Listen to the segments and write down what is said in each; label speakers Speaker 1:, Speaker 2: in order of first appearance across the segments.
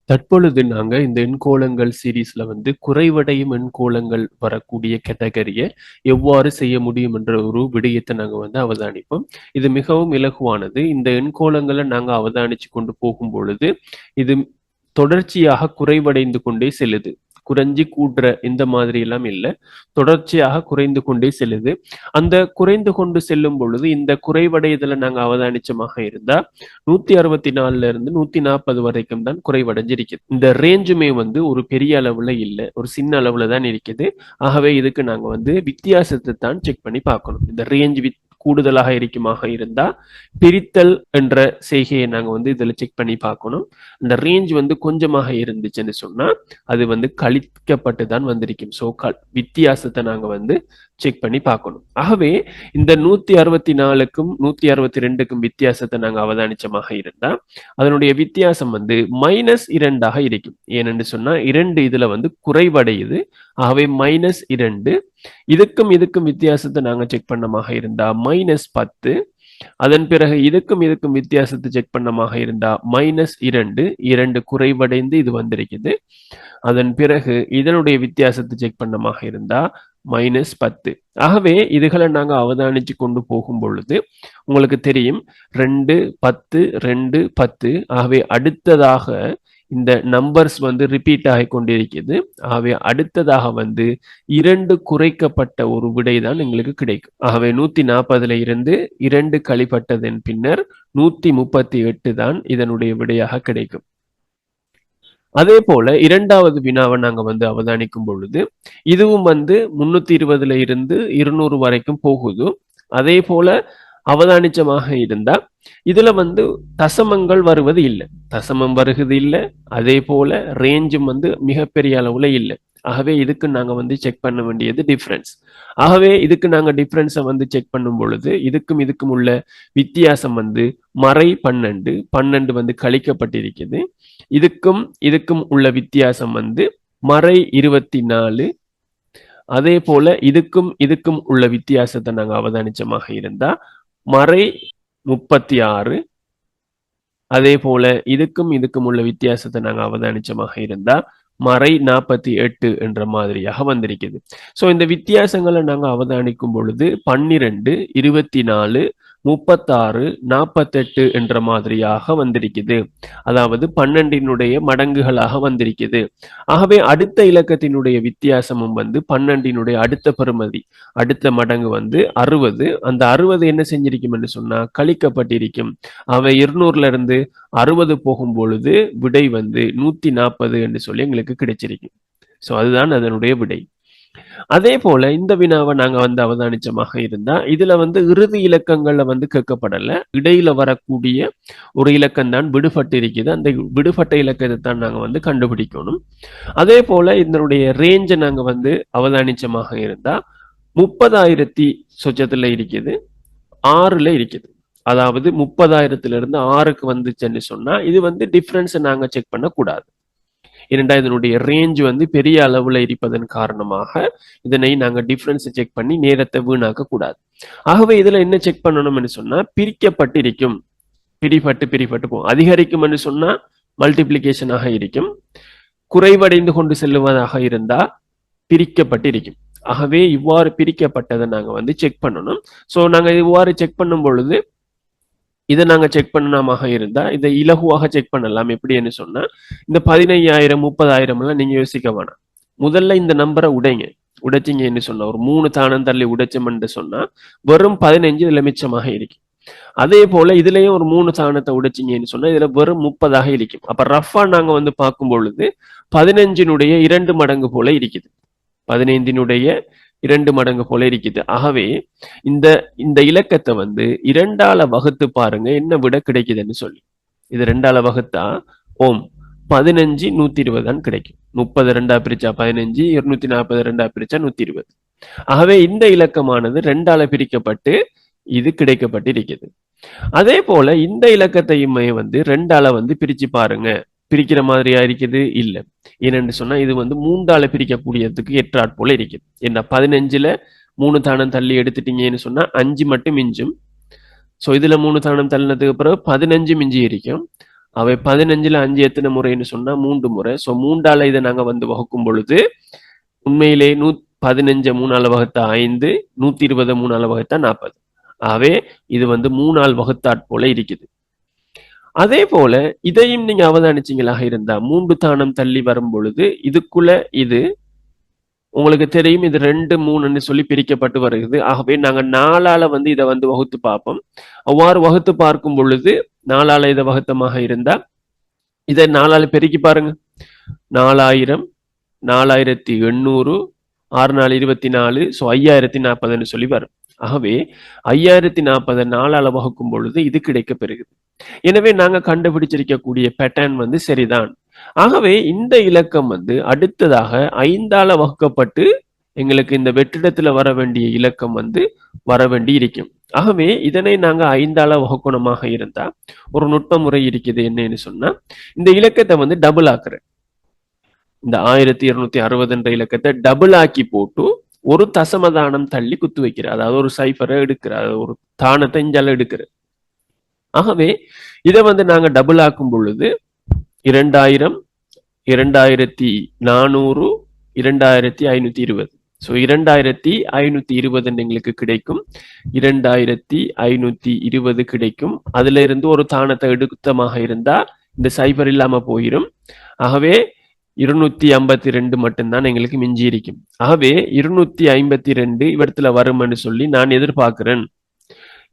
Speaker 1: தற்பொழுது நாங்க இந்த எண்கோளங்கள் சீரீஸ்ல வந்து குறைவடையும் எண்கோளங்கள் வரக்கூடிய கேட்டகரிய எவ்வாறு செய்ய முடியும் என்ற ஒரு விடயத்தை நாங்க வந்து அவதானிப்போம். இது மிகவும் இலகுவானது. இந்த எண்கோளங்களை நாங்க அவதானிச்சு கொண்டு போகும் பொழுது இது தொடர்ச்சியாக குறைவடைந்து கொண்டே செல்லுது. குறைஞ்சி கூட்டுற இந்த மாதிரி எல்லாம் இல்லை, தொடர்ச்சியாக குறைந்து கொண்டே செல்லுது. அந்த குறைந்து கொண்டு செல்லும் பொழுது இந்த குறைவடைதலை நாங்க அவதானிச்சமாக இருந்தா 164ல இருந்து 140 வரைக்கும் தான் குறைவடைஞ்சிருக்குது. இந்த ரேஞ்சுமே வந்து ஒரு பெரிய அளவுல இல்லை, ஒரு சின்ன அளவுல தான் இருக்குது. ஆகவே இதுக்கு நாங்க வந்து வித்தியாசத்தை தான் செக் பண்ணி பார்க்கணும். இந்த ரேஞ்ச் கூடுதலாக இருக்குமாக இருந்தா பிரித்தல் என்ற செய்கையை நாங்க வந்து இதுல செக் பண்ணி பார்க்கணும். இந்த ரேஞ்ச் வந்து கொஞ்சமாக இருந்துச்சுன்னு சொன்னா அது வந்து கழிக்கப்பட்டு தான் வந்திருக்கும். ஸோ வித்தியாசத்தை நாங்க வந்து செக் பண்ணி பார்க்கணும். ஆகவே இந்த 164க்கும் 162க்கும் வித்தியாசத்தை நாங்க அவதானிச்சமாக இருந்தா அதனுடைய வித்தியாசம் வந்து -2 இருக்கும். ஏனென்று சொன்னா 2 இதுல வந்து குறைவடையுது. ஆகவே -2. இதுக்கும் வித்தியாசத்தை நாங்க செக் பண்ணமாக இருந்தா -10. அதன் பிறகு இதுக்கும் வித்தியாசத்தை செக் பண்ணமாக இருந்தா -2. 2 குறைவடைந்து இது வந்திருக்குது. அதன் பிறகு இதனுடைய வித்தியாசத்தை செக் பண்ணமாக இருந்தா -10. ஆகவே இதுகளை நாங்க அவதானிச்சு கொண்டு போகும் பொழுது உங்களுக்கு தெரியும் 2, 10, 2, 10. ஆகவே அடுத்ததாக இந்த நம்பர்ஸ் வந்து ரிப்பீட் ஆகி கொண்டிருக்கிறது. ஆகவே அடுத்ததாக வந்து 2 குறைக்கப்பட்ட ஒரு விடை தான் எங்களுக்கு கிடைக்கும். ஆகவே 140ல இருந்து 2 கழிப்பட்டதன் பின்னர் 138 தான் இதனுடைய விடையாக கிடைக்கும். அதே போல இரண்டாவது வினாவை நாங்க வந்து அவதானிக்கும் பொழுது இதுவும் வந்து 320ல இருந்து 200 வரைக்கும் போகுது. அதே போல அவதானிச்சமாக இருந்தா இதுல வந்து தசமங்கள் வருவது இல்லை, தசமம் வருகிறது இல்லை. அதே போல ரேஞ்சும் வந்து மிகப்பெரிய அளவுல இல்லை. ஆகவே இதுக்கு நாங்க வந்து செக் பண்ண வேண்டியது டிஃபரன்ஸ். ஆகவே இதுக்கு நாங்க டிஃபரன்ஸை வந்து செக் பண்ணும் பொழுது இதுக்கும் உள்ள வித்தியாசம் வந்து மறை 12 வந்து கழிக்கப்பட்டிருக்குது. இதுக்கும் உள்ள வித்தியாசம் வந்து மறை 24. அதே போல இதுக்கும் உள்ள வித்தியாசத்தை நாங்க அவதானிச்சமாக இருந்தா மறை 36. அதே போல இதுக்கும் உள்ள வித்தியாசத்தை நாங்க அவதானிச்சமாக இருந்தா மறை 48 என்ற மாதிரியாக வந்திருக்குது. ஸோ இந்த வித்தியாசங்களை நாங்க அவதானிக்கும் பொழுது 12, 24, 36, 48 என்ற மாதிரியாக வந்திருக்குது. அதாவது 12னுடைய மடங்குகளாக வந்திருக்குது. ஆகவே அடுத்த இலக்கத்தினுடைய வித்தியாசமும் வந்து 12னுடைய அடுத்த பெறுமதி, அடுத்த மடங்கு வந்து 60. அந்த 60 என்ன செஞ்சிருக்கும் என்று சொன்னா கழிக்கப்பட்டிருக்கும். அவை 200ல இருந்து 60 போகும் பொழுது விடை வந்து 140 என்று சொல்லி எங்களுக்கு கிடைச்சிருக்கும். ஸோ அதுதான் அதனுடைய விடை. அதே போல இந்த வினாவை நாங்க வந்து அவதானிச்சமாக இருந்தா இதுல வந்து இறுதி இலக்கங்கள்ல வந்து கேட்கப்படல, இடையில வரக்கூடிய ஒரு இலக்கம் தான் விடுபட்டு இருக்குது. அந்த விடுபட்ட இலக்கத்தை தான் நாங்க வந்து கண்டுபிடிக்கணும். அதே போல இதனுடைய ரேஞ்சை நாங்க வந்து அவதானிச்சமாக இருந்தா 30,000 சொச்சத்துல இருக்குது, 6ல இருக்குது. அதாவது 30,000ல இருந்து 6க்கு வந்துச்சுன்னு சொன்னா இது வந்து டிஃபரன்ஸ் நாங்க செக் பண்ண கூடாது. ஏனென்றா இதனுடைய ரேஞ்ச் வந்து பெரிய அளவுல இருப்பதன் காரணமாக இதனை நாங்க டிஃபரன்ஸ் செக் பண்ணி நேரத்தை வீணாக்க கூடாது. ஆகவே இதுல என்ன செக் பண்ணணும்னு சொன்னா பிரிக்கப்பட்டிருக்கும், பிரிபட்டு போகும். அதிகரிக்கும் என்று சொன்னா மல்டிபிளிகேஷனாக இருக்கும், குறைவடைந்து கொண்டு செல்லுவதாக இருந்தா பிரிக்கப்பட்டிருக்கும். ஆகவே இவ்வாறு பிரிக்கப்பட்டதை நாங்க வந்து செக் பண்ணணும். ஸோ நாங்க இவ்வாறு செக் பண்ணும் பொழுது இதை நாங்க செக் பண்ணாம இருந்தா இதை இலகுவாக செக் பண்ணலாம். எப்படின்னு சொன்னா இந்த 15,000 30,000 எல்லாம் நீங்க யோசிக்க வேணாம். முதல்ல இந்த நம்பரை உடைச்சிங்கன்னு சொன்னா ஒரு 3 தானம் தள்ளி உடைச்சோம்னு சொன்னா வெறும் 15 இதுல மிச்சமாக இருக்கும். அதே போல இதுலயும் ஒரு 3 தானத்தை உடைச்சிங்கன்னு சொன்னா இதுல வெறும் 30 இருக்கும். அப்ப ரஃபா நாங்க வந்து பார்க்கும் பொழுது 15னுடைய 2 மடங்கு போல இருக்குது, 15னுடைய 2 மடங்கு போல இருக்குது. ஆகவே இந்த இலக்கத்தை வந்து 2ஆல வகுத்து பாருங்க என்ன விட கிடைக்குதுன்னு சொல்லி. இது 2ஆல வகுத்தா 15 120 தான் கிடைக்கும். 30 2ஆ பிரிச்சா 15, 240 2ஆ பிரிச்சா 120. ஆகவே இந்த இலக்கமானது 2ஆல பிரிக்கப்பட்டு இது கிடைக்கப்பட்டிருக்குது. அதே போல இந்த இலக்கத்தையுமே வந்து 2ஆல வந்து பிரிச்சு பாருங்க, பிரிக்கிற மாதிரியா இருக்குது இல்ல. ஏனென்று சொன்னா இது வந்து 3ஆல பிரிக்கக்கூடியதுக்கு ஏற்றாற் போல இருக்குது. என்ன 15ல 3 தானம் தள்ளி எடுத்துட்டீங்கன்னு சொன்னா 5 மட்டும் மிஞ்சும். ஸோ இதுல 3 தானம் தள்ளினதுக்கு பிறகு 15 மிஞ்சி இருக்கும். அவை 15ல 5 எத்தனை முறைன்னு சொன்னா 3 முறை. ஸோ 3ஆல இதை நாங்க வந்து வகுக்கும் பொழுது உண்மையிலே 15 3ஆல வகுத்தா 5, 120 3ஆல வகுத்தா 40. ஆகவே இது வந்து 3ஆல் வகுத்தாற் போல இருக்குது. அதே போல இதையும் நீங்க அவதானிச்சீங்களாக இருந்தா 3 தானம் தள்ளி வரும் பொழுது இதுக்குள்ள இது உங்களுக்கு தெரியும், இது 2 3ன்னு சொல்லி பிரிக்கப்பட்டு வருகிறது. ஆகவே நாங்க 4ஆல வந்து இதை வந்து வகுத்து பார்ப்போம். அவ்வாறு வகுத்து பார்க்கும் பொழுது 4ஆல இதை வகுத்தமாக இருந்தா இதை 4ஆல பெருக்கி பாருங்க. 4000, 4800, 6 4 24, ஸோ 5040ன்னு சொல்லி வரும். ஆகவே 5040 4ஆல வகுக்கும் பொழுது இது கிடைக்க பெறுகிறது. எனவே நாங்க கண்டுபிடிச்சிருக்கக்கூடிய பேட்டர்ன் வந்து சரிதான். ஆகவே இந்த இலக்கம் வந்து அடுத்ததாக 5ஆல வகுக்கப்பட்டு எங்களுக்கு இந்த வெற்றிடத்துல வர வேண்டிய இலக்கம் வந்து வர வேண்டி இருக்கும். ஆகவே இதனை நாங்க 5ஆல வகுக்கணுமாக இருந்தா ஒரு நுட்ப முறை இருக்குது. என்னன்னு சொன்னா இந்த இலக்கத்தை வந்து டபுள் ஆக்குற, இந்த 1260 என்ற இலக்கத்தை டபுள் ஆக்கி போட்டு ஒரு தசமதானம் தள்ளி குத்து வைக்கிற, அதாவது ஒரு சைஃபரை எடுக்கிற, ஒரு தானத்தை இஞ்சால எடுக்கிற. ஆகவே இதை வந்து நாங்க டபுள் ஆக்கும் பொழுது 2000, 2400, 2520. ஸோ 2520 எங்களுக்கு கிடைக்கும். 2520 கிடைக்கும். அதுல இருந்து ஒரு தானத்தை எடுத்தமாக இருந்தா இந்த சைபர் இல்லாம போயிடும். ஆகவே 252 மட்டும்தான் எங்களுக்கு மிஞ்சி இருக்கும். ஆகவே 252 இவரத்துல வரும்னு சொல்லி நான் எதிர்பார்க்கிறேன்.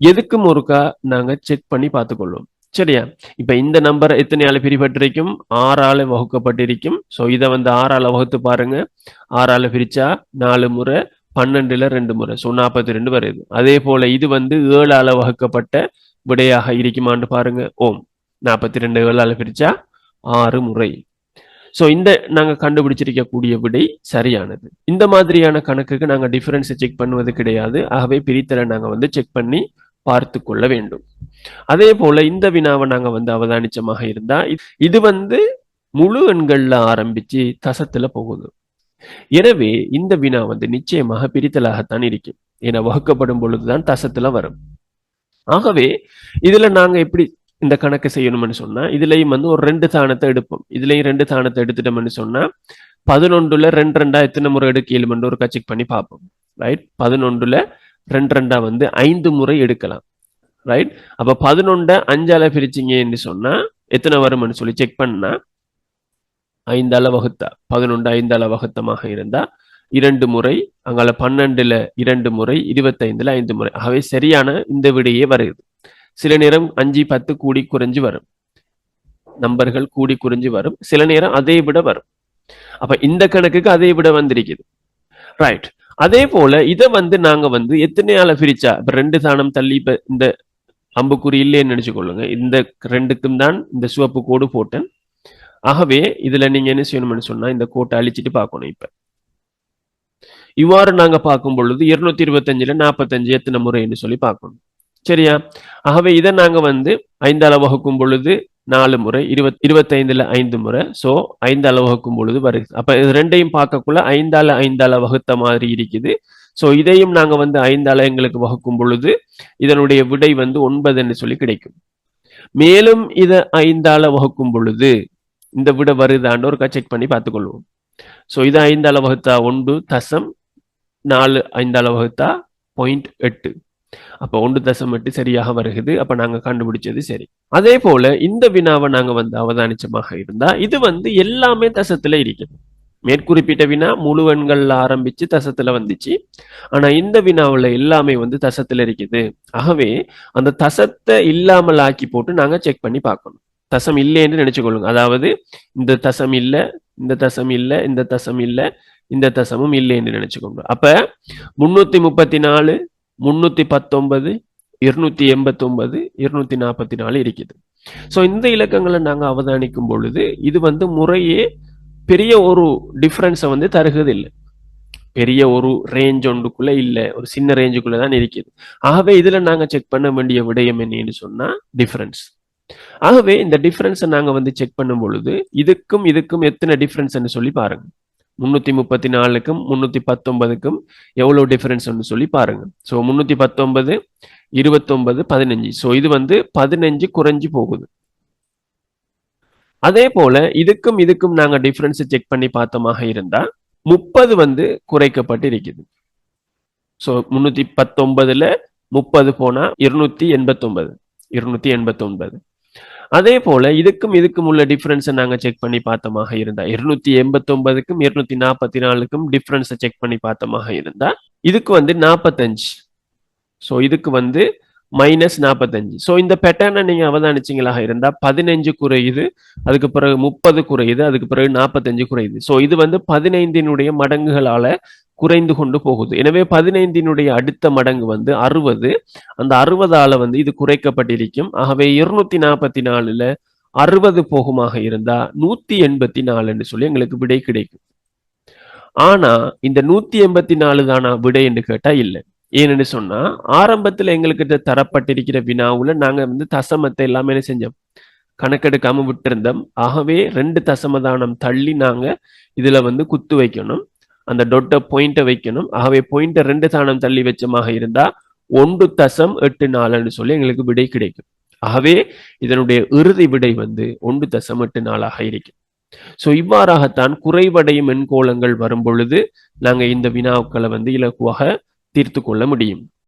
Speaker 1: எதுக்கும் ஒருக்கா நாங்க செக் பண்ணி பார்த்துக்கொள்வோம். சரியா? இப்ப இந்த நம்பர் எத்தனையால பிரிபட்டிருக்கும்? 6ஆல வகுக்கப்பட்டிருக்கும். ஸோ இதை வந்து 6ஆல வகுத்து பாருங்க. 6ஆல பிரிச்சா 4 முறை, 12ல 2 முறை, ஸோ 42 வருது. அதே போல இது வந்து 7ஆல வகுக்கப்பட்ட விடையாக இருக்குமான்னு பாருங்க. ஓம், 42 7ஆல பிரிச்சா 6 முறை. ஸோ இந்த நாங்க கண்டுபிடிச்சிருக்கக்கூடிய விடை சரியானது. இந்த மாதிரியான கணக்குக்கு நாங்க டிஃபரன்ஸை செக் பண்ணுவது கிடையாது. ஆகவே பிரித்தலை நாங்க வந்து செக் பண்ணி பார்த்து கொள்ள வேண்டும். அதே போல இந்த வினாவை நாங்க வந்து அவதானிச்சமாக இருந்தா இது வந்து முழு எண்கள்ல ஆரம்பிச்சு தசத்துல போகுது. எனவே இந்த வினா வந்து நிச்சயமாக பிரித்தலாகத்தான் இருக்கும். ஏன்னா வகுக்கப்படும் பொழுதுதான் தசத்துல வரும். ஆகவே இதுல நாங்க எப்படி இந்த கணக்கு செய்யணும்னு சொன்னா இதுலயும் வந்து ஒரு 2 தானத்தை எடுப்போம். இதுலயும் 2 தானத்தை எடுத்துட்டோம்னு சொன்னா 11ல 2 2 எத்தனை முறை எடுக்கலும்னு ஒரு செக் பண்ணி பார்ப்போம். ரைட்? 11ல 2 2 வந்து 5 முறை எடுக்கலாம். ரைட்? அப்ப 11 5ஆல பிரிச்சிங்கன்னு சொன்னா எத்தனை வரும்னு சொல்லி செக் பண்ணா 5ஆல வகுத்தா 11 5ஆல வகுத்தமாக இருந்தா 2 முறை, அங்கால 12ல 2 முறை, 25ல 5 முறை. ஆகவே சரியான இந்த விடையே வருது. சில நேரம் 5 10 கூடி குறைஞ்சு வரும், நம்பர்கள் கூடி குறைஞ்சு வரும். சில நேரம் அதை விட வரும். அப்ப இந்த கணக்குக்கு அதை விட வந்திருக்குது. ரைட்? அதே போல இதை வந்து நாங்க வந்து எத்தனையால பிரிச்சா, இப்ப 2 தானம் தள்ளி இப்ப இந்த அம்புக்குறி இல்லைன்னு நினைச்சுக்கொள்ளுங்க. இந்த 2க்கும் தான் இந்த சிவப்பு கோடு போட்டேன். ஆகவே இதுல நீங்க என்ன செய்யணும்னு சொன்னா இந்த கோட்டை அழிச்சிட்டு பார்க்கணும். இப்ப இவ்வாறு நாங்க பார்க்கும் பொழுது 225ல 45 எத்தனை முறைன்னு சொல்லி பார்க்கணும். சரியா? ஆகவே இதை நாங்க வந்து 5ஆல வகுக்கும் பொழுது 4 முறை, 25ல 5 முறை, ஸோ 5ஆல வகுக்கும் பொழுது வருது. அப்ப இது ரெண்டையும் பார்க்கக்குள்ள 5ஆல வகுத்த மாதிரி இருக்குது. ஸோ இதையும் நாங்க வந்து 5ஆல எங்களுக்கு வகுக்கும் பொழுது இதனுடைய விடை வந்து 9ன்னு சொல்லி கிடைக்கும். மேலும் இதை 5ஆல வகுக்கும் பொழுது இந்த விடை வருதான்னு ஒரு செக் பண்ணி பார்த்துக்கொள்வோம். ஸோ இதை 5ஆல வகுத்தா 1.4, 5ஆல வகுத்தா 0.8. அப்ப 1.8 சரியாக வருகிறது. அப்ப நாங்க கண்டுபிடிச்சது சரி. அதே போல இந்த வினாவை நாங்க வந்து அவதானிச்சமாக இருந்தா இது வந்து எல்லாமே தசத்துல இருக்குது. மேற்குறிப்பிட்ட வினா முழு எண்கள்ல ஆரம்பிச்சு தசத்துல வந்துச்சு. ஆனா இந்த வினாவுல எல்லாமே வந்து தசத்துல இருக்குது. ஆகவே அந்த தசத்தை இல்லாமல் ஆக்கி போட்டு நாங்க செக் பண்ணி பார்க்கணும். தசம் இல்லைன்னு நினைச்சுக்கொள்ளுங்க. அதாவது இந்த தசம் இல்ல, இந்த தசம் இல்ல, இந்த தசம் இல்ல, இந்த தசமும் இல்லைன்னு நினைச்சுக்கோங்க. அப்ப 334, 319, 289, 244 இருக்குது. ஸோ இந்த இலக்கங்களை நாங்க அவதானிக்கும் பொழுது இது வந்து முறையே பெரிய ஒரு டிஃபரன்ஸை வந்து தருகிறது இல்லை. பெரிய ஒரு ரேஞ்ச் ஒன்றுக்குள்ள இல்லை, ஒரு சின்ன ரேஞ்சுக்குள்ள தான் இருக்குது. ஆகவே இதுல நாங்க செக் பண்ண வேண்டிய விடயம் என்னன்னு சொன்னா டிஃபரன்ஸ். ஆகவே இந்த டிஃபரன்ஸை நாங்க வந்து செக் பண்ணும் பொழுது இதுக்கும் இதுக்கும் எத்தனை டிஃபரன்ஸ்ன்னு சொல்லி பாருங்க. 334க்கும் 319க்கும் எவ்வளவு டிஃபரன்ஸ் சொல்லி பாருங்க. ஸோ 319, 29, 15. ஸோ இது வந்து 15 குறைஞ்சு போகுது. அதே போல இதுக்கும் இதுக்கும் நாங்க டிஃபரன்ஸ் செக் பண்ணி பார்த்தோமாக இருந்தா 30 வந்து குறைக்கப்பட்டு இருக்குது. ஸோ 319ல 30 போனா 289. அதே போல இதுக்கும் இதுக்கும் உள்ள டிஃபரன்ஸை நாங்க செக் பண்ணி பார்த்தோமாக இருந்தா 289க்கும் 244க்கும் டிஃபரன்ஸை செக் பண்ணி பார்த்தோமாக இருந்தா இதுக்கு வந்து 45. ஸோ இதுக்கு வந்து -45. ஸோ இந்த பேட்டர்னை நீங்க அவதானிச்சீங்களாக இருந்தா 15 குறையுது, அதுக்கு பிறகு 30 குறையுது, அதுக்கு பிறகு 45 குறையுது. ஸோ இது வந்து 15னுடைய மடங்குகளால குறைந்து கொண்டு போகுது. எனவே 15னுடைய அடுத்த மடங்கு வந்து 60. அந்த 60ஆல வந்து இது குறைக்கப்பட்டிருக்கும். ஆகவே 244ல 60 போகுமாக இருந்தா 184 என்று சொல்லி எங்களுக்கு விடை கிடைக்கும். ஆனா இந்த 184 தானா விடை என்று கேட்டா இல்லை. ஏன்னு சொன்னா ஆரம்பத்துல எங்களுக்கு தரப்பட்டிருக்கிற வினாவுல நாங்க வந்து தசமத்தை எல்லாமே என்ன செஞ்சோம், கணக்கெடுக்காம விட்டிருந்தோம். ஆகவே 2 தசமதானம் தள்ளி நாங்க இதுல வந்து குத்து வைக்கணும், அந்த டொட்டை பாயிண்ட்டை வைக்கணும். ஆகவே பாயிண்ட்டை 2 தானம் தள்ளி வச்சமாக இருந்தா 1.84 சொல்லி எங்களுக்கு விடை கிடைக்கும். ஆகவே இதனுடைய இறுதி விடை வந்து 1.84 இருக்கும். ஸோ இவ்வாறாகத்தான் குறைவடையும் எண்கோளங்கள் வரும் பொழுது நாங்க இந்த வினாக்களை வந்து இலகுவாக தீர்த்து கொள்ள முடியும்.